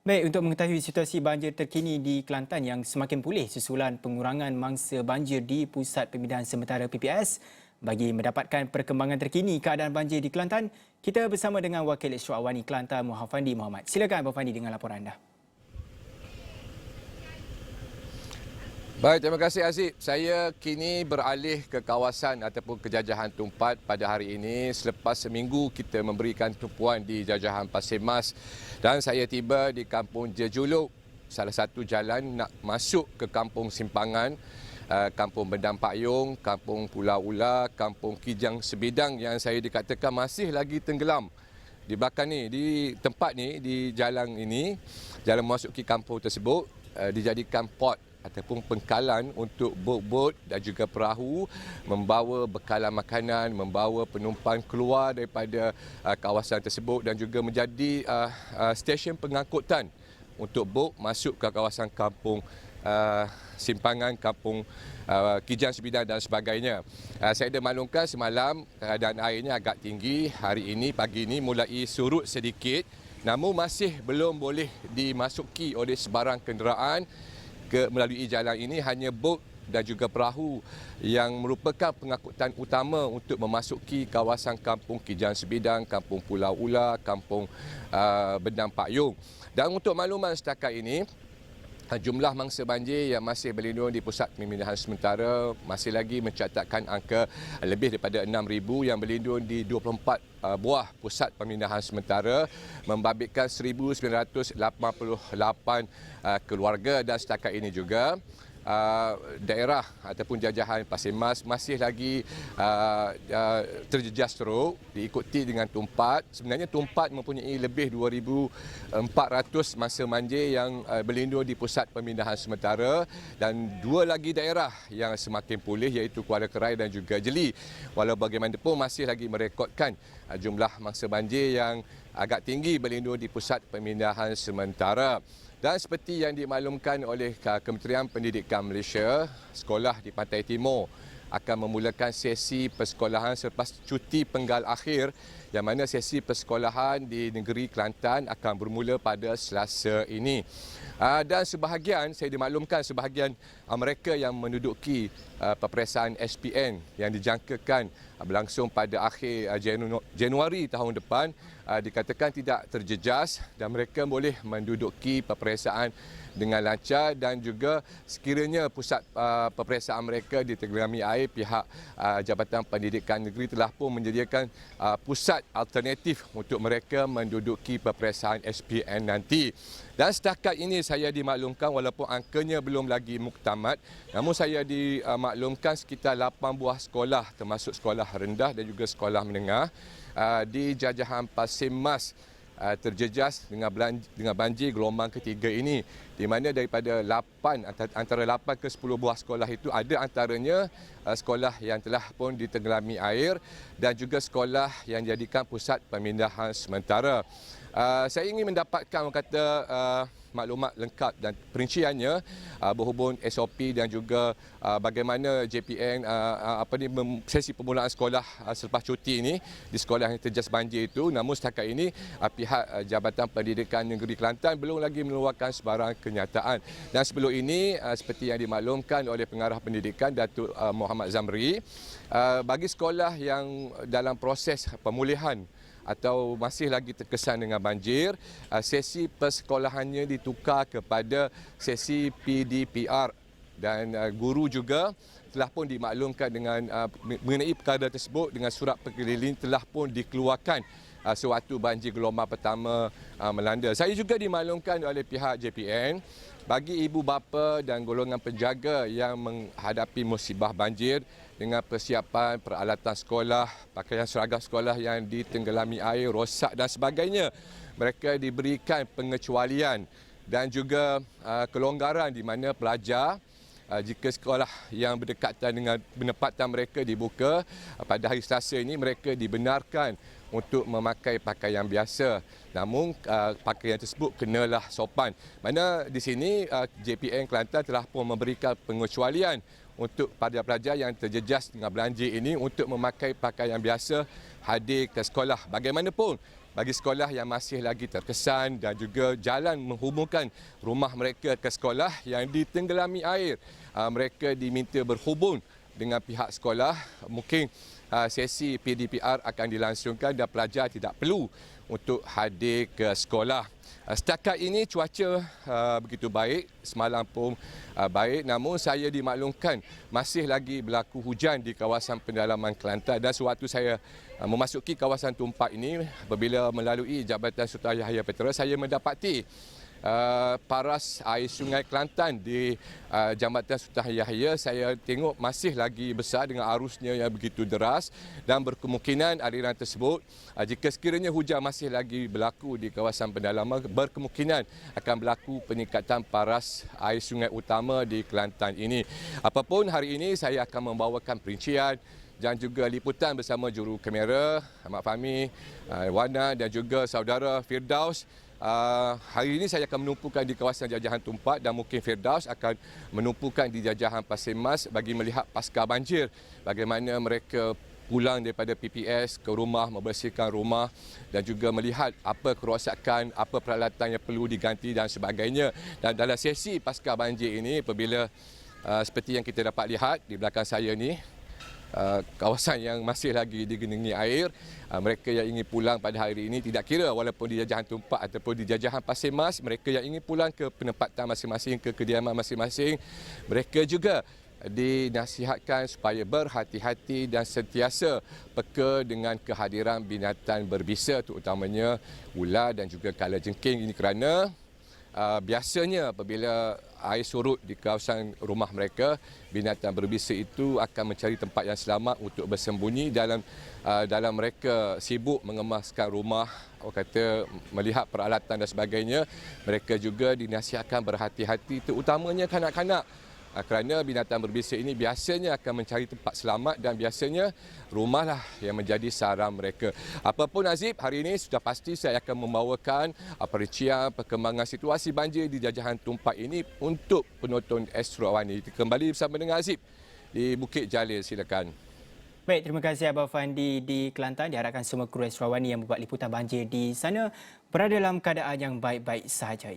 Baik, untuk mengetahui situasi banjir terkini di Kelantan yang semakin pulih susulan pengurangan mangsa banjir di Pusat Pemindahan Sementara PPS. Bagi mendapatkan perkembangan terkini keadaan banjir di Kelantan, kita bersama dengan Wakil Esok Awani Kelantan Muhammad Fandi Muhammad. Silakan Abang Fandi dengan laporan anda. Baik, terima kasih Aziz. Saya kini beralih ke kawasan ataupun ke Jajahan Tumpat pada hari ini selepas seminggu kita memberikan tumpuan di Jajahan Pasir Mas dan saya tiba di Kampung Jejuluk, salah satu jalan nak masuk ke Kampung Simpangan, Kampung Bendang Pakyong, Kampung Pulau Ula, Kampung Kijang Sebidang yang saya dikatakan masih lagi tenggelam. Di belakang ni, di tempat ni, di jalan ini, jalan memasuki kampung tersebut dijadikan port ataupun pengkalan untuk bot-bot dan juga perahu membawa bekalan makanan, membawa penumpang keluar daripada kawasan tersebut dan juga menjadi stesen pengangkutan untuk bot masuk ke kawasan kampung Simpangan, kampung Kijang Sebidang dan sebagainya. Saya dah maklumkan semalam keadaan airnya agak tinggi. Hari ini, pagi ini mulai surut sedikit namun masih belum boleh dimasuki oleh sebarang kenderaan melalui jalan ini. Hanya bot dan juga perahu yang merupakan pengangkutan utama untuk memasuki kawasan kampung Kijang Sebidang, kampung Pulau Ula, kampung Bendang Pakyong. Dan untuk makluman setakat ini, jumlah mangsa banjir yang masih berlindung di Pusat Pemindahan Sementara masih lagi mencatatkan angka lebih daripada 6,000 yang berlindung di 24 buah Pusat Pemindahan Sementara, membabitkan 1,988 keluarga. Dan setakat ini juga daerah ataupun jajahan Pasir Mas masih lagi terjejas teruk diikuti dengan Tumpat. Sebenarnya Tumpat mempunyai lebih 2,400 mangsa banjir yang berlindung di Pusat Pemindahan Sementara dan dua lagi daerah yang semakin pulih iaitu Kuala Kerai dan juga Jeli. Walau bagaimanapun masih lagi merekodkan jumlah mangsa banjir yang agak tinggi berlindung di Pusat Pemindahan Sementara. Dan seperti yang dimaklumkan oleh Kementerian Pendidikan Malaysia, sekolah di Pantai Timur akan memulakan sesi persekolahan selepas cuti penggal akhir, yang mana sesi persekolahan di negeri Kelantan akan bermula pada Selasa ini. Dan sebahagian, saya dimaklumkan sebahagian mereka yang menduduki peperiksaan SPN yang dijangkakan berlangsung pada akhir Januari tahun depan dikatakan tidak terjejas dan mereka boleh menduduki peperiksaan dengan lancar. Dan juga sekiranya pusat peperiksaan mereka ditenggelami air, pihak Jabatan Pendidikan Negeri telah pun menyediakan pusat alternatif untuk mereka menduduki peperiksaan SPN nanti. Dan setakat ini saya dimaklumkan walaupun angkanya belum lagi muktamad, namun saya dimaklumkan sekitar 8 buah sekolah termasuk sekolah rendah dan juga sekolah menengah di Jajahan Pasir Mas terjejas dengan banjir gelombang ketiga ini, di mana daripada antara 8 ke 10 buah sekolah itu ada antaranya sekolah yang telah pun ditenggelami air dan juga sekolah yang dijadikan pusat pemindahan sementara. Saya ingin mendapatkan maklumat lengkap dan perinciannya berhubung SOP dan juga bagaimana JPN sesi permulaan sekolah selepas cuti ini di sekolah yang terjejas banjir itu. Namun setakat ini pihak Jabatan Pendidikan Negeri Kelantan belum lagi mengeluarkan sebarang kenyataan. Dan sebelum ini seperti yang dimaklumkan oleh Pengarah Pendidikan Datuk Muhammad Zamri, bagi sekolah yang dalam proses pemulihan atau masih lagi terkesan dengan banjir, sesi persekolahannya ditukar kepada sesi PDPR dan guru juga telah pun dimaklumkan dengan mengenai perkara tersebut dengan surat pengeliling telah pun dikeluarkan sewaktu banjir gelombang pertama melanda. Saya juga dimaklumkan oleh pihak JPN bagi ibu bapa dan golongan penjaga yang menghadapi musibah banjir dengan persiapan peralatan sekolah, pakaian seragam sekolah yang ditenggelami air, rosak dan sebagainya, mereka diberikan pengecualian dan juga kelonggaran di mana pelajar jika sekolah yang berdekatan dengan penempatan mereka dibuka pada hari Selasa ini, mereka dibenarkan untuk memakai pakaian biasa. Namun pakaian tersebut kenalah sopan. Mana di sini JPN Kelantan telah pun memberikan pengecualian untuk pelajar-pelajar yang terjejas dengan banjir ini untuk memakai pakaian biasa hadir ke sekolah. Bagaimanapun bagi sekolah yang masih lagi terkesan dan juga jalan menghubungkan rumah mereka ke sekolah yang ditenggelami air. Mereka diminta berhubung dengan pihak sekolah. Mungkin sesi PDPR akan dilangsungkan dan pelajar tidak perlu untuk hadir ke sekolah. Setakat ini cuaca begitu baik, semalam pun baik, namun saya dimaklumkan masih lagi berlaku hujan di kawasan pendalaman Kelantan dan sewaktu saya memasuki kawasan Tumpak ini apabila melalui Jabatan Sultan Yahya Petra, saya mendapati paras air Sungai Kelantan di Jambatan Sultan Yahya saya tengok masih lagi besar dengan arusnya yang begitu deras dan berkemungkinan aliran tersebut jika sekiranya hujan masih lagi berlaku di kawasan pendalaman berkemungkinan akan berlaku peningkatan paras air sungai utama di Kelantan ini. Apapun hari ini saya akan membawakan perincian dan juga liputan bersama juru kamera Ahmad Fahmi, Wana dan juga saudara Firdaus. Hari ini saya akan menumpukan di kawasan jajahan Tumpak dan mungkin Firdaus akan menumpukan di jajahan Pasir Mas bagi melihat pasca banjir bagaimana mereka pulang daripada PPS ke rumah, membersihkan rumah dan juga melihat apa kerosakan, apa peralatan yang perlu diganti dan sebagainya. Dan dalam sesi pasca banjir ini apabila seperti yang kita dapat lihat di belakang saya ni, kawasan yang masih lagi digenangi air, mereka yang ingin pulang pada hari ini tidak kira walaupun di jajahan Tumpak ataupun di jajahan Pasir Mas, mereka yang ingin pulang ke penempatan masing-masing, ke kediaman masing-masing, mereka juga dinasihatkan supaya berhati-hati dan sentiasa peka dengan kehadiran binatang berbisa terutamanya ular dan juga kalajengking. Ini kerana biasanya apabila air surut di kawasan rumah mereka, binatang berbisa itu akan mencari tempat yang selamat untuk bersembunyi dalam mereka sibuk mengemaskan rumah, orang kata melihat peralatan dan sebagainya. Mereka juga dinasihatkan berhati-hati terutamanya kanak-kanak. Kerana binatang berbisa ini biasanya akan mencari tempat selamat dan biasanya rumahlah yang menjadi sarang mereka. Apapun Azib, hari ini sudah pasti saya akan membawakan perincian perkembangan situasi banjir di jajahan Tumpak ini untuk penonton Astro Awani. Kembali bersama dengan Azib di Bukit Jalil, silakan. Baik, terima kasih Abang Fandi di Kelantan. Diharapkan semua kru Astro Awani yang membuat liputan banjir di sana berada dalam keadaan yang baik-baik sahaja.